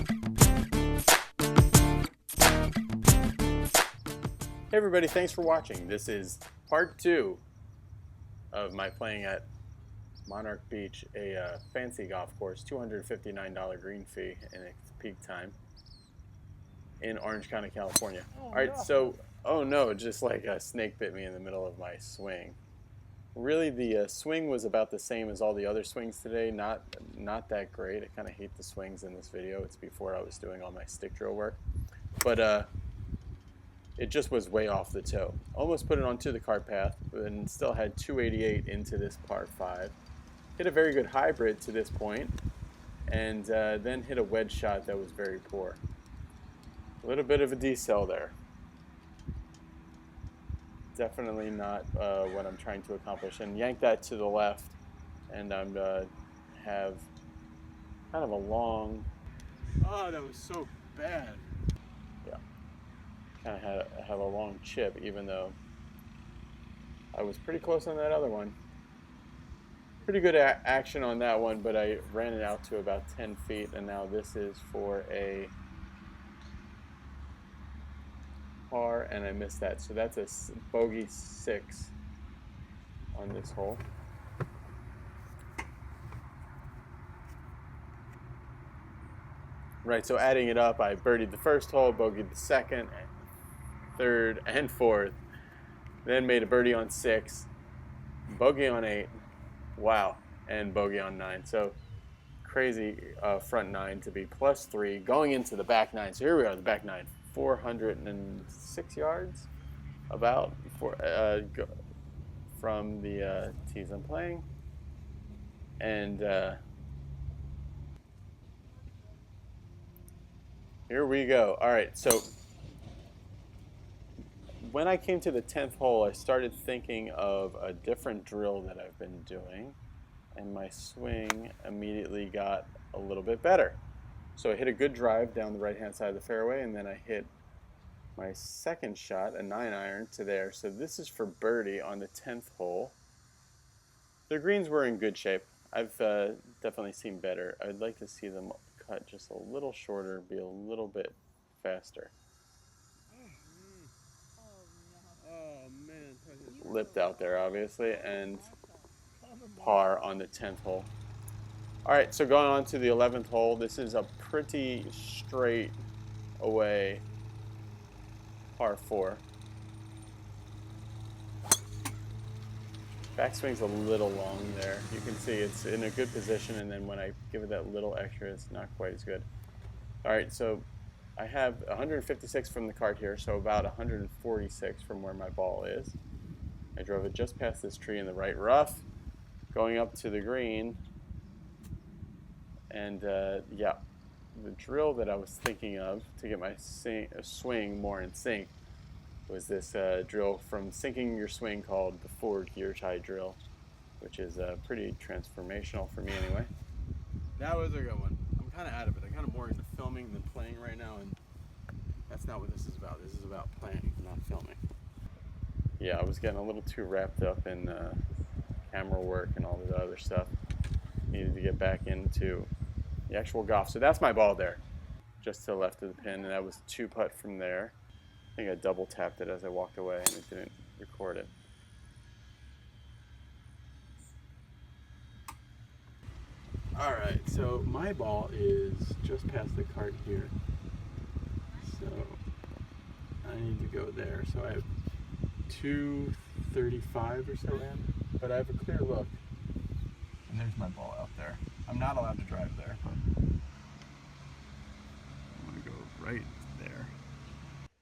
Hey everybody, thanks for watching. This is part 2 of my playing at Monarch Beach, a fancy golf course, $259 green fee in its peak time in Orange County, California. Alright, so, oh no, just like a snake bit me in the middle of my swing. Really, the swing was about the same as all the other swings today, not that great. I kind of hate the swings in this video. It's before I was doing all my stick drill work. But it just was way off the toe. Almost put it onto the cart path, and still had 288 into this par 5. Hit a very good hybrid to this point, and then hit a wedge shot that was very poor. A little bit of a decel there. Definitely not what I'm trying to accomplish. And yank that to the left, and I'm have kind of a long. Oh, that was so bad. Yeah. Kind of have a long chip, even though I was pretty close on that other one. Pretty good action on that one, but I ran it out to about 10 feet, and now this is for a par, and I missed that. So that's a bogey 6 on this hole. Right, so adding it up, I birdied the first hole, bogeyed the second, third, and fourth. Then made a birdie on 6, bogey on 8, wow, and bogey on 9. So crazy front 9 to be +3 going into the back 9. So here we are, the back 9, 406 yards about from the tees I'm playing. And here we go. All right, so when I came to the 10th hole, I started thinking of a different drill that I've been doing, and my swing immediately got a little bit better. So I hit a good drive down the right-hand side of the fairway, and then I hit my second shot, a 9-iron, to there. So this is for birdie on the 10th hole. The greens were in good shape. I've definitely seen better. I'd like to see them cut just a little shorter, be a little bit faster. Oh man. Lipped out there, obviously, and par on the 10th hole. Alright, so going on to the 11th hole, this is a pretty straight away par 4. Backswing's a little long there. You can see it's in a good position, and then when I give it that little extra, it's not quite as good. Alright, so I have 156 from the cart here, so about 146 from where my ball is. I drove it just past this tree in the right rough, going up to the green, and yeah, the drill that I was thinking of to get my swing more in sync was this drill from Sinking Your Swing called the forward gear tie drill, which is pretty transformational for me anyway. That was a good one. I'm kind of out of it. I'm kind of more into filming than playing right now, and that's not what this is about. This is about playing, not filming. Yeah, I was getting a little too wrapped up in camera work and all the other stuff. Needed to get back into the actual golf. So that's my ball there, just to the left of the pin, and that was 2-putt from there. I think I double tapped it as I walked away, and it didn't record it. Alright, so my ball is just past the cart here. So I need to go there. So I have 235 or so in, but I have a clear look. And there's my ball out there. I'm not allowed to drive there, but I'm going to go right there.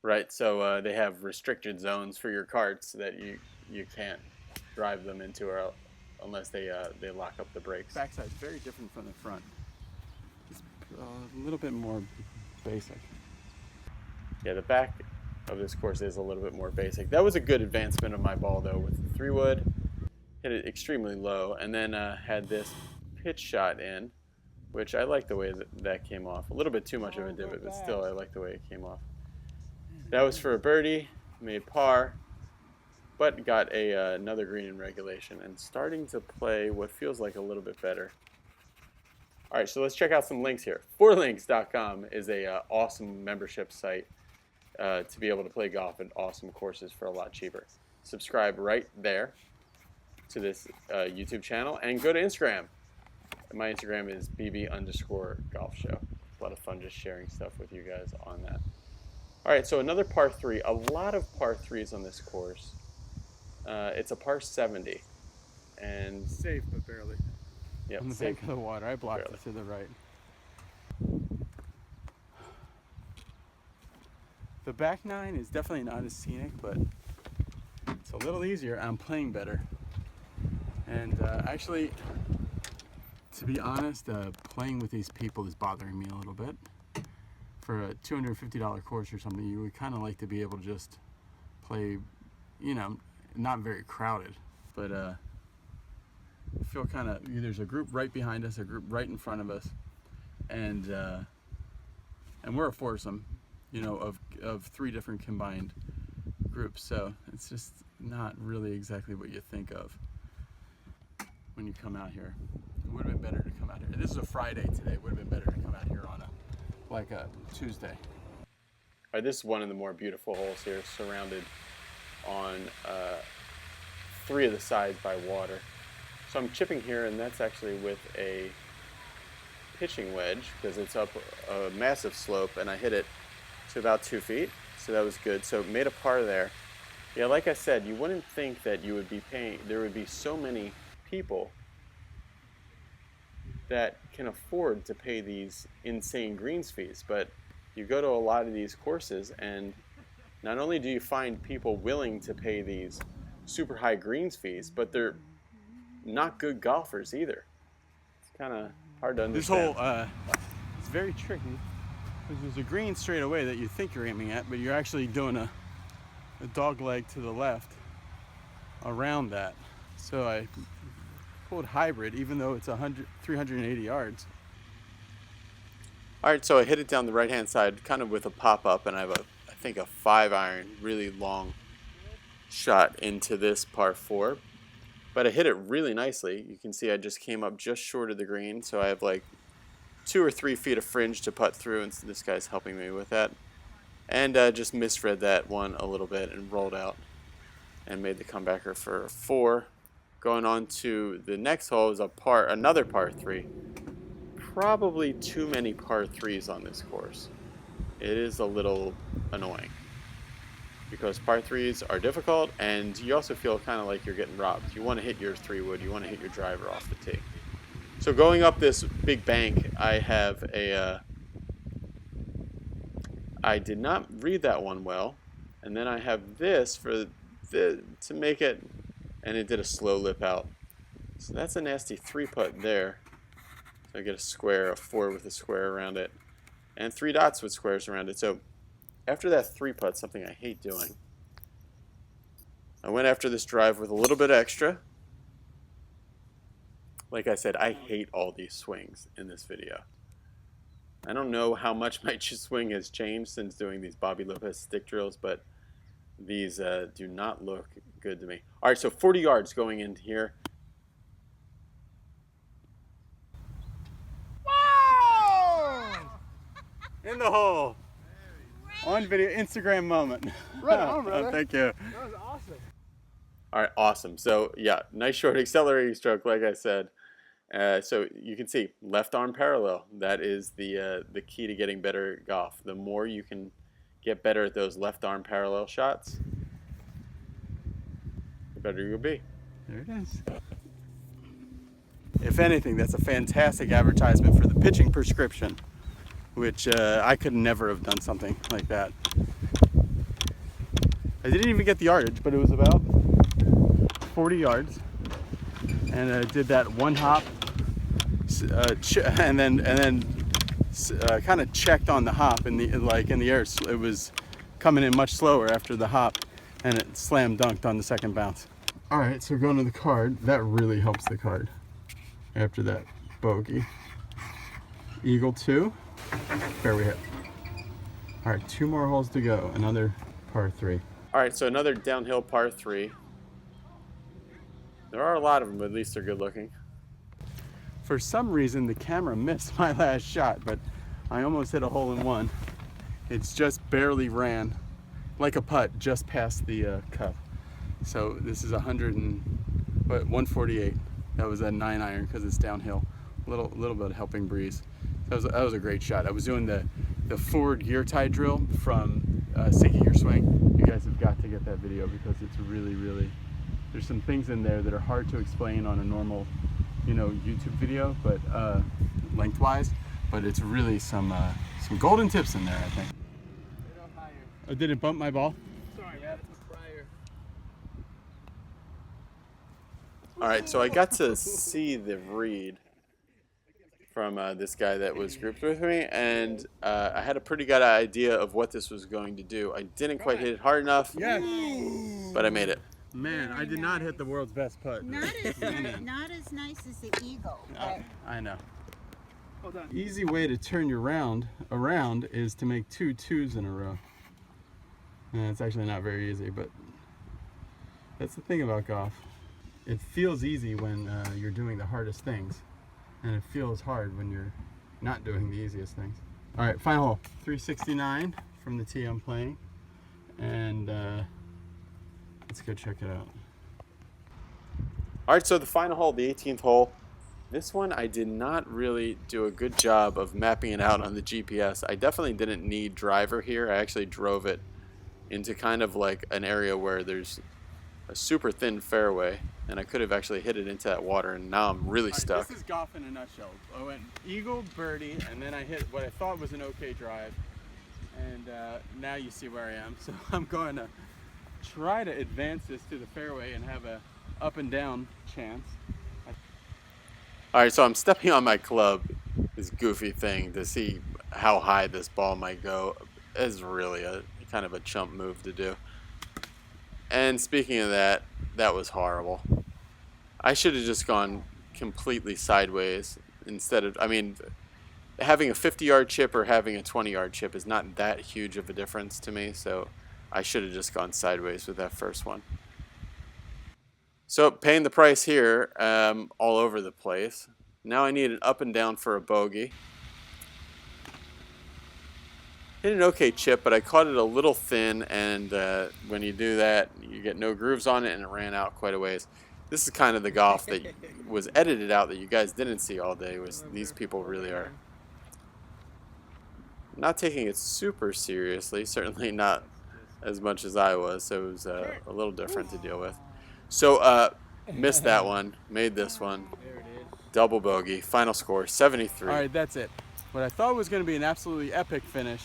Right, so they have restricted zones for your carts that you can't drive them into, or unless they lock up the brakes. Backside's very different from the front. Just a little bit more basic. Yeah, the back of this course is a little bit more basic. That was a good advancement of my ball, though, with the 3-wood. Hit it extremely low, and then had this pitch shot in, which I like the way that came off. A little bit too much of a divot, but still I like the way it came off. That was for a birdie, made par, but got another green in regulation, and starting to play what feels like a little bit better. All right, so let's check out some links here. 4links.com is a awesome membership site to be able to play golf at awesome courses for a lot cheaper. Subscribe right there to this YouTube channel and go to Instagram. My Instagram is bb_golf show. It's a lot of fun just sharing stuff with you guys on that. All right, so another par 3. A lot of par 3s on this course. It's a par 70. And safe, but barely. Yeah, on the safe. bank of the water. I blocked Barely. it to the right. The back 9 is definitely not as scenic, but it's a little easier. I'm playing better. And actually, to be honest, playing with these people is bothering me a little bit. For a $250 course or something, you would kind of like to be able to just play, you know, not very crowded, but I feel kind of, there's a group right behind us, a group right in front of us, and we're a foursome, you know, of 3 different combined groups, so it's just not really exactly what you think of when you come out here. It would have been better to come out here. This is a Friday today. It would have been better to come out here on a Tuesday. All right, this is one of the more beautiful holes here, surrounded on 3 of the sides by water. So I'm chipping here, and that's actually with a pitching wedge because it's up a massive slope, and I hit it to about 2 feet, so that was good. So it made a par there. Yeah, like I said, you wouldn't think that you would be paying, there would be so many people that can afford to pay these insane greens fees, but you go to a lot of these courses and not only do you find people willing to pay these super high greens fees, but they're not good golfers either. It's kind of hard to understand. This hole, it's very tricky because there's a green straight away that you think you're aiming at, but you're actually doing a dog leg to the left around that. So I pulled hybrid, even though it's 380 yards. All right, so I hit it down the right-hand side, kind of with a pop-up, and I have I think a 5-iron, really long shot into this par 4. But I hit it really nicely. You can see I just came up just short of the green, so I have like 2 or 3 feet of fringe to putt through, and so this guy's helping me with that. And just misread that one a little bit and rolled out and made the comebacker for 4. Going on to the next hole is another par 3. Probably too many par 3s on this course. It is a little annoying because par 3s are difficult, and you also feel kind of like you're getting robbed. You want to hit your 3-wood, you want to hit your driver off the tee. So going up this big bank, I have I did not read that one well, and then I have this to make it, and it did a slow lip out. So that's a nasty 3-putt there. So I get a square, a 4 with a square around it, and 3 dots with squares around it. So after that 3-putt, something I hate doing, I went after this drive with a little bit extra. Like I said, I hate all these swings in this video. I don't know how much my swing has changed since doing these Bobby Lopez stick drills, but these do not look good to me. All right, so 40 yards going into here. In the hole. On video, Instagram moment. Right on, brother. Thank you. That was awesome. All right, awesome. So yeah, nice short accelerating stroke, like I said. So you can see left arm parallel. That is the key to getting better at golf. The more you can get better at those left arm parallel shots, the better you'll be. There it is. If anything, that's a fantastic advertisement for the pitching prescription, which I could never have done something like that. I didn't even get the yardage, but it was about 40 yards, and I did that one hop, and then kind of checked on the hop in the air. It was coming in much slower after the hop, and it slam dunked on the second bounce. All right, so going to the card, that really helps the card after that bogey. Eagle 2, fairway hit. All right, 2 more holes to go, another par 3. All right, so another downhill par 3. There are a lot of them, but at least they're good looking. For some reason, the camera missed my last shot, but I almost hit a hole in one. It's just barely ran, like a putt, just past the cup. So this is 148. That was a 9-iron because it's downhill. A little bit of helping breeze. That was a great shot. I was doing the forward gear tie drill from Sinking Your Swing. You guys have got to get that video because it's really, really, there's some things in there that are hard to explain on a normal, YouTube video, but lengthwise. But it's really some golden tips in there, I think. Oh, did it bump my ball? Sorry, yeah, it's prior. All right, so I got to see the read from this guy that was grouped with me, and I had a pretty good idea of what this was going to do. I didn't quite hit it hard enough, but I made it. Man, I did not hit the world's best putt. Not as nice as the Eagle. I know. Hold on. Easy way to turn your round around is to make 2 2s in a row. And it's actually not very easy, but that's the thing about golf. It feels easy when you're doing the hardest things, and it feels hard when you're not doing the easiest things. All right, final hole. 369 from the tee I'm playing, and let's go check it out. All right, so the final hole, the 18th hole. This one, I did not really do a good job of mapping it out on the GPS. I definitely didn't need driver here. I actually drove it into kind of like an area where there's a super thin fairway, and I could have actually hit it into that water, and now I'm really stuck. This is golf in a nutshell. I went eagle, birdie, and then I hit what I thought was an okay drive, and now you see where I am. So I'm going to try to advance this to the fairway and have a up and down chance. All right, so I'm stepping on my club, this goofy thing, to see how high this ball might go. It's really a kind of a chump move to do. And speaking of that, that was horrible. I should have just gone completely sideways instead of, having a 50-yard chip or having a 20-yard chip is not that huge of a difference to me, so I should have just gone sideways with that first one. So paying the price here, all over the place. Now I need an up and down for a bogey. Hit an okay chip, but I caught it a little thin, and when you do that, you get no grooves on it, and it ran out quite a ways. This is kind of the golf that was edited out that you guys didn't see all day. Was these people really are not taking it super seriously, certainly not as much as I was, so it was a little different to deal with. So missed that one, made this one, double bogey, final score 73. All right, that's it. What I thought was going to be an absolutely epic finish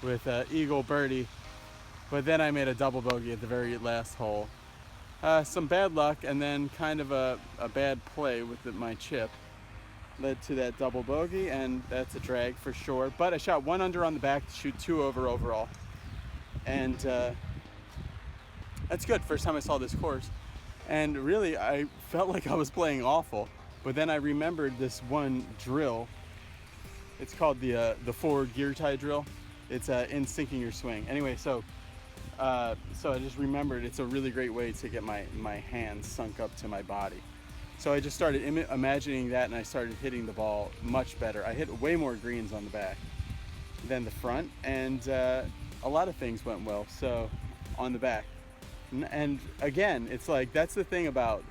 with eagle birdie, but then I made a double bogey at the very last hole. Some bad luck, and then kind of a bad play with my chip led to that double bogey, and that's a drag for sure. But I shot 1 under on the back to shoot 2 over overall, and that's good. First time I saw this course, and really I felt like I was playing awful. But then I remembered this one drill. It's called the forward gear tie drill. It's in Sinking Your Swing. Anyway, so I just remembered it's a really great way to get my hands sunk up to my body. So I just started imagining that, and I started hitting the ball much better. I hit way more greens on the back than the front, and a lot of things went well. So on the back, and again, it's like that's the thing about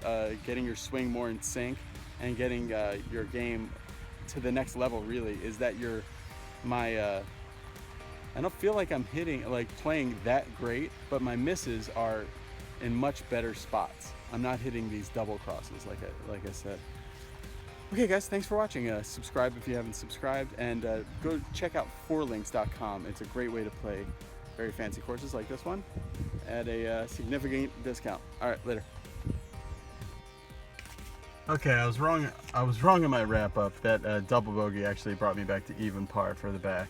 getting your swing more in sync and getting your game to the next level. Really, is that I don't feel like I'm playing that great, but my misses are in much better spots. I'm not hitting these double crosses like I said. Okay guys, thanks for watching. Subscribe if you haven't subscribed, and go check out fourlinks.com. It's a great way to play very fancy courses like this one at a significant discount. All right, later. Okay, I was wrong in my wrap up. That double bogey actually brought me back to even par for the back,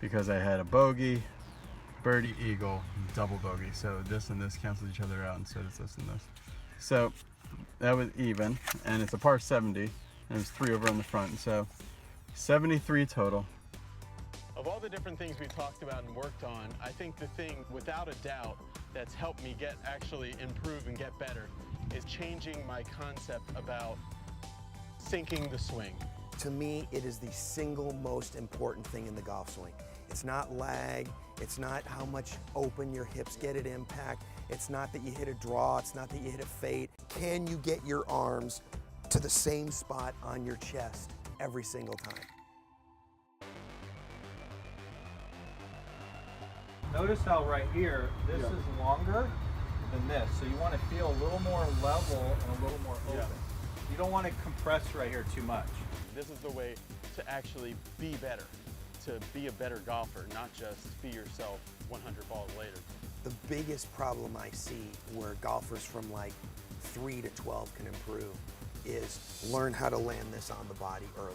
because I had a bogey, birdie, eagle, double bogey. So this and this cancel each other out, and so does this and this. So that was even, and it's a par 70, and it was 3 over on the front. So 73 total. Of all the different things we've talked about and worked on, I think the thing, without a doubt, that's helped me actually improve and get better is changing my concept about sinking the swing. To me, it is the single most important thing in the golf swing. It's not lag, it's not how much open your hips get at impact, it's not that you hit a draw, it's not that you hit a fade. Can you get your arms to the same spot on your chest every single time? Notice how right here, this is longer than this. So you want to feel a little more level and a little more open. You don't want to compress right here too much. This is the way to actually be better, to be a better golfer, not just be yourself 100 balls later. The biggest problem I see where golfers from like 3 to 12 can improve is learn how to land this on the body earlier.